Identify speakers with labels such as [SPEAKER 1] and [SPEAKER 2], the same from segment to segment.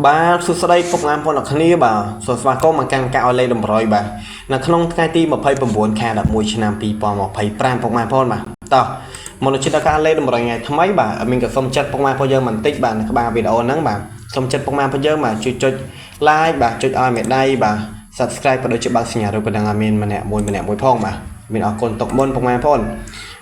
[SPEAKER 1] បាទសួស្តីពុកម៉ែបងប្អូនអរគ្នាបាទសូមស្វាគមន៍មកកាន់ការអលេតម្រុយបាទនៅក្នុងថ្ងៃទី29ខែ11ឆ្នាំ2025ពុកម៉ែបងប្អូនបាទតោះមកនៅចិត្តការអលេតម្រុយថ្ងៃថ្មីបាទមានក៏សូមចិត្តពុកម៉ែបងប្អូនយើងបន្តិចបាទនៅក្បាលវីដេអូហ្នឹងបាទសូមចិត្តពុកម៉ែបងប្អូនយើងបាទជួយចុច like បាទចុចឲ្យមេដៃបាទ subscribe ក៏ដូចជាបើកសញ្ញារូបកណ្ដឹងឲ្យមានម្នាក់មួយផងបាទមានអរគុណទុកមុនពុកម៉ែបងប្អូន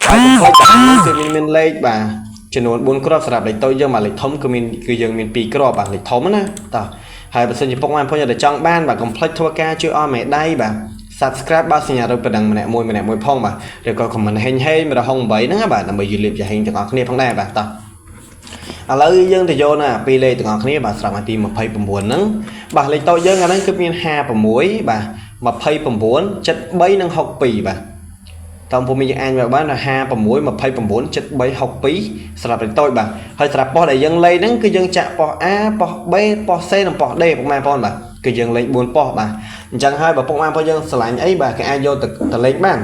[SPEAKER 1] ហើយកុំភ្លេចគឺមានលេខបាទចំនួន4គ្រាប់សម្រាប់លេខតូចយើងបាទលេខធំគឺយើងមាន2គ្រាប់បាទលេខធំណាតោះហើយបើសិនជាពុកម៉ែបងប្អូនដែលចង់បានបាទកុំភ្លេចធ្វើការជួយឲ្យមេដៃបាទ subscribe បើកសញ្ញារូបកណ្ដឹងម្នាក់មួយផងបាទឬក៏ comment ហេងម្ដង8ហ្នឹងបាទដើម្បីយល់លេខចាហេងទាំងអស់គ្នាផងដែរបាទតោះឥឡូវយើងទៅយកណាពីរលេខទាំងអស់គ្នាបាទស្រាប់ថ្ងៃទី29ហ្នឹងបាទលេខតូចយើងអាហ្នឹងគឺមាន56បាទ29 73និង62បាទតើពុំមានយើងអានមកបានថា56 29 73 62សម្រាប់លេខតូចបាទហើយសម្រាប់ប៉ុសដែលយើងលេខហ្នឹងគឺយើងចាក់ប៉ុស A ប៉ុស B ប៉ុស C និងប៉ុស D ពុកម៉ែបងប្អូនបាទគឺយើងលេខ4ប៉ុសបាទអញ្ចឹងហើយបើពុកម៉ែបងប្អូនយើងឆ្លាញ់អីបាទគេអាចយកទៅលេខបាន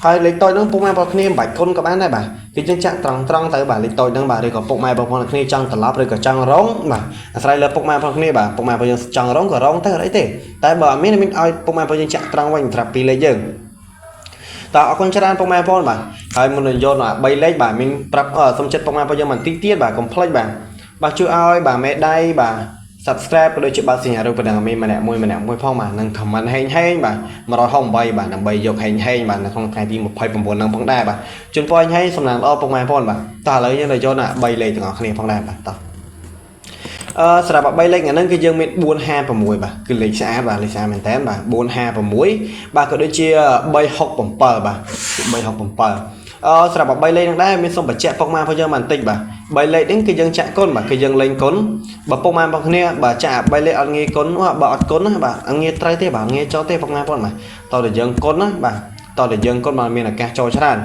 [SPEAKER 1] ហើយលេខតូចហ្នឹងពុកម៉ែបងប្អូនគ្នាមិនបាច់គុណក៏បានដែរបាទគឺយើងចាក់ត្រង់ទៅបាទលេខតូចហ្នឹងបាទឬក៏ពុកម៉ែបងប្អូនគ្នាចង់ត្រឡប់ឬក៏ចង់រងបាទអាស្រ័យលើពុកម៉ែបងប្អូនគ្នាបាទពុកម៉ែបងប្អូនយើងចង់រងក៏រងទៅអត់អីទេតែបើអត់មានឲ្យពុកម៉ែបងប្អូនយើងចាក់ត្រង់វិញសម្រាប់ពីរលេខយើងតើអរគុណច្រើនពុកម៉ែបងប្អូនបាទហើយមុននឹងយក3លេខបាទមានប្រាប់សុំចិត្តពុកម៉ែបងប្អូនយើងបន្តិចទៀតបាទកុំភ្លេចបាទជួយឲ្យបាទមេដៃបាទ subscribe ក៏ដូចជាបើកសញ្ញារូបកណ្ដឹងមានម្នាក់មួយផងបាទនឹង comment ហេងបាទ168បាទដើម្បីយកហេងបាទនៅក្នុងថ្ងៃទី29ហ្នឹងផងដែរបាទជូនពរហេងសំណាងល្អពុកម៉ែបងប្អូនបាទតោះឥឡូវយើងទៅយក3លេខទាំងអស់គ្នាផងដែរបាទតោះសម្រាប់3លេខហ្នឹងគឺយើងមាន456បាទគឺលេខស្អាតបាទលេខស្អាតមែនតើបាទ456បាទក៏ដូចជា367បាទ367សម្រាប់3លេខហ្នឹងដែរមានសូមបញ្ជាក់ពុកម៉ែបងយើងបន្តិចបាទ3លេខហ្នឹងគឺយើងចាក់គុណបាទគឺយើងលេងគុណបើពុកម៉ែបងគ្នាបើចាក់3លេខអត់ងាយគុណបើអត់គុណណាបាទអត់ងាយត្រូវទេបាទងាយចូលទេពុកម៉ែបងបាទតោះតែយើងគុណណាបាទតោះតែយើងគុណមកមានឱកាសចូលច្រើន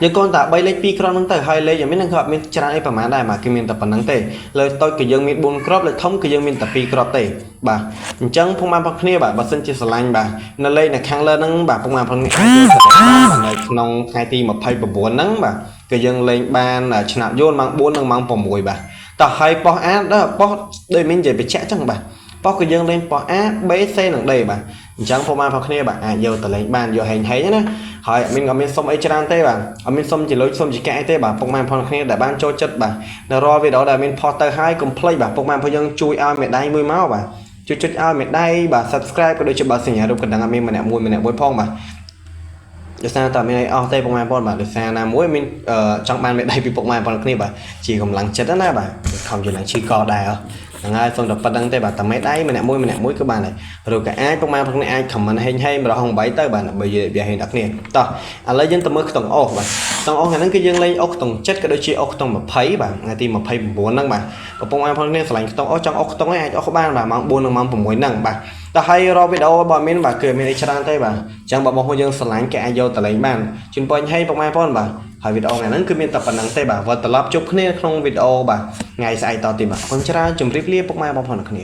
[SPEAKER 1] យើងកូនតែ3លេខ2គ្រាប់ហ្នឹងទៅហើយលេខយ៉ាងមាននឹងក៏អត់មានច្រើនអីប្រហែលដែរបាទគឺមានតែប៉ុណ្្នឹងទេលើតូចគឺយើងមាន4គ្រាប់លេខធំគឺយើងមានតែ2គ្រាប់ទេបាទអញ្ចឹងពុកម៉ែបងគ្នាបាទបើសិនជាស្រឡាញ់បាទនៅលេខនៅខាងលើហ្នឹងបាទពុកម៉ែបងគ្នាអាចយកទៅនៅក្នុងថ្ងៃទី29ហ្នឹងបាទគឺយើងលេងបានឆ្នាំយល់ម៉ោង4និងម៉ោង6បាទតោះហើយប៉ុស A ដល់ប៉ុសដូចមាននិយាយបញ្ជាក់អញ្ចឹងបាទប៉ុសគឺយើងលេងប៉ុស A B C និង D បាទអញ្ចឹងពុកម៉ែបងគ្នាបាទអាចយកទៅលេងបានយកហេងណាហើយអត់មានសុំអីច្រើនទេបាទអត់មានសុំជាលុយសុំជាកាក់អីទេបាទពុកម៉ែបងគ្នាដែលបានចូលចិត្តបាទនៅរាល់វីដេអូដែលមានផុសទៅហើយកុំភ្លេចបាទពុកម៉ែបងយើងជួយឲ្យមេដៃមួយមកបាទជួយចុចឲ្យមេដៃបាទ subscribe ក៏ដូចជាបើសញ្ញារូបកណ្ដឹងឲ្យមានម្នាក់មួយផងបាទដោយសារតែមានអីអស់ទេពុកម៉ែបងបាទដោយសារណាមួយមានចង់បានមេដៃពីពុកម៉ែបងគ្នាបាទជាកម្លាំងចិត្តណាបាទខំជួយឡើងឈឺកដែរហ្នឹងហើយសូមតែប៉ុណ្្នឹងទេបាទតែមេដៃម្នាក់មួយគឺបានហើយឬក៏អាចពុកម៉ែបងគ្នាអាច comment ហេងម្ដង8ទៅបាទដើម្បីនិយាយហេងដល់គ្នាតោះឥឡូវយើងទៅមើលខ្ទង់អុសបាទខ្ទង់អុសហ្នឹងគឺយើងលេងអុសខ្ទង់7ក៏ដូចជាអុសខ្ទង់20បាទថ្ងៃទី29ហ្នឹងបាទកំពុងឲ្យបងគ្នាឆ្លាញ់ខ្ទង់អុសចង់អុសខ្ទង់ឯងអាចអុសបានបាទម៉ោង4និងម៉ោង6ហ្នឹងបាទតែហើយរកវីដេអូបើមានបាទគឺមានអីច្រើនទេបាទអញ្ចឹងបើបងប្អូនយើងឆ្លាញ់គេអាចយកទៅលេងបានជូនពរហេងពុកម៉ែបងបាទហើយវីដេអូថ្ងៃហ្នឹងគឺមានតែប៉ុណ្្នឹងទេបាទវត្តត្រឡប់ជួបគ្នាក្នុងវីដេអូបាទថ្ងៃស្អែកតទៀតបាទអរគុណច្រើនជម្រាបលាពុកម៉ែបងប្អូនគ្នា